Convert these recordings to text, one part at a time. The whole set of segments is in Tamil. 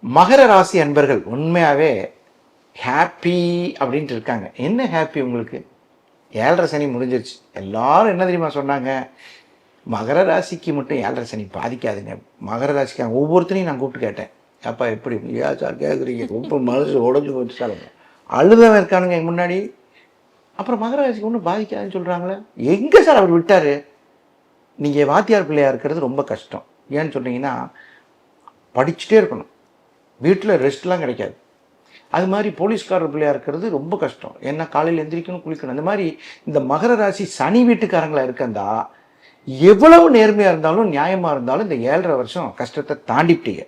மகர ராசி அன்பர்கள் உண்மையாகவே ஹாப்பி அப்படின்ட்டு இருக்காங்க. என்ன ஹாப்பி உங்களுக்கு? 7.5 சனி முடிஞ்சிருச்சு. எல்லாரும் என்ன தெரியுமா சொன்னாங்க? மகர ராசிக்கு மட்டும் 7.5 சனி பாதிக்காதுங்க. மகர ராசிக்காக ஒவ்வொருத்தரையும் நான் கூப்பிட்டு கேட்டேன். அப்பா எப்படி ஏன் சார் கேட்குறீங்க? ரொம்ப மனசு உடஞ்சி போச்சு சார். அழுதவன் இருக்கானுங்க எங்கள் முன்னாடி. அப்புறம் மகர ராசிக்கு ஒன்றும் பாதிக்காதுன்னு சொல்கிறாங்களே, எங்கே சார் அவர் விட்டார்? நீங்கள் வாத்தியார் பிள்ளையாக இருக்கிறது ரொம்ப கஷ்டம். ஏன்னு சொன்னீங்கன்னா, படிச்சுட்டே இருக்கணும், வீட்டில் ரெஸ்ட்லாம் கிடைக்காது. அது மாதிரி போலீஸ்காரர் பிள்ளையாக இருக்கிறது ரொம்ப கஷ்டம். ஏன்னா காலையில் எந்திரிக்கணும், குளிக்கணும். அந்த மாதிரி இந்த மகர ராசி சனி வீட்டுக்காரங்களாக இருக்கந்தா எவ்வளவு நேர்மையாக இருந்தாலும் நியாயமாக இருந்தாலும் இந்த 7.5 வருஷம் கஷ்டத்தை தாண்டிவிட்டீங்க.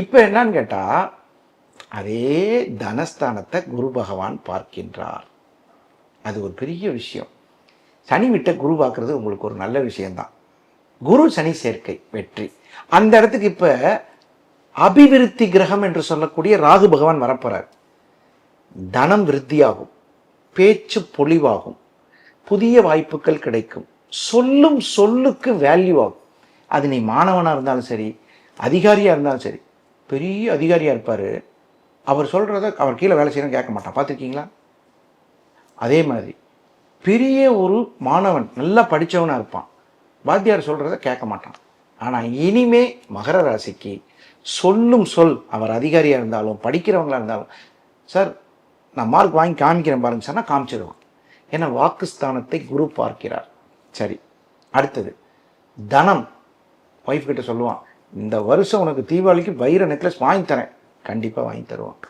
இப்போ என்னன்னு கேட்டால், அதே தனஸ்தானத்தை குரு பகவான் பார்க்கின்றார். அது ஒரு பெரிய விஷயம். சனி விட்ட குரு பார்க்கறது உங்களுக்கு ஒரு நல்ல விஷயம்தான். குரு சனி சேர்க்கை வெற்றி. அந்த இடத்துக்கு இப்போ அபிவிருத்தி கிரகம் என்று சொல்லக்கூடிய ராகு பகவான் வரப்போறார். தனம் விருத்தியாகும், பேச்சு பொலிவாகும், புதிய வாய்ப்புகள் கிடைக்கும், சொல்லும் சொல்லுக்கு வேல்யூ ஆகும். அது நீ மாணவனாக இருந்தாலும் சரி, அதிகாரியாக இருந்தாலும் சரி. பெரிய அதிகாரியாக இருப்பார், அவர் சொல்கிறத அவர் கீழே வேலை செய்யணும் கேட்க மாட்டான். பார்த்துருக்கீங்களா? அதே மாதிரி பெரிய ஒரு மாணவன் நல்லா படித்தவனாக இருப்பான், வாத்தியார் சொல்கிறத கேட்க மாட்டான். ஆனால் இனிமே மகர ராசிக்கு சொல்லும் சொல், அவர் அதிகாரியாக இருந்தாலும் படிக்கிறவங்களாக இருந்தாலும், சார் நான் மார்க் வாங்கி காமிக்கிறேன் பாருங்க சார், நான் காமிச்சிடுவான். ஏன்னா வாக்குஸ்தானத்தை குரு பார்க்கிறார். சரி, அடுத்தது தனம். ஒய்ஃப் கிட்ட சொல்லுவான், இந்த வருஷம் உனக்கு தீபாவளிக்கு வைர நெக்லஸ் வாங்கி தரேன். கண்டிப்பாக வாங்கி தருவான்.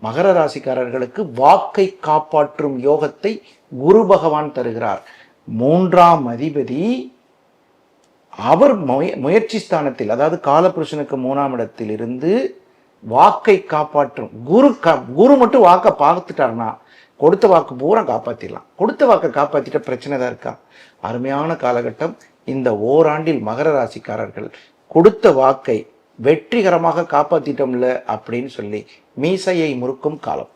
மகர ராசிக்காரர்களுக்கு வாக்கை காப்பாற்றும் யோகத்தை குரு பகவான் தருகிறார். 3ஆம் அதிபதி அவர் முயற்சி ஸ்தானத்தில், அதாவது காலபுருஷனுக்கு 3ஆம் இடத்தில் இருந்து வாக்கை காப்பாற்றும் குரு மட்டும் வாக்கை பார்த்துட்டாருன்னா கொடுத்த வாக்கு பூரா காப்பாற்றிடலாம். கொடுத்த வாக்கை காப்பாற்றிட்ட பிரச்சனை தான் இருக்கா? அருமையான காலகட்டம். இந்த ஓராண்டில் மகர ராசிக்காரர்கள் கொடுத்த வாக்கை வெற்றிகரமாக காப்பாற்றிட்டோம்ல அப்படின்னு சொல்லி மீசையை முறுக்கும் காலம்.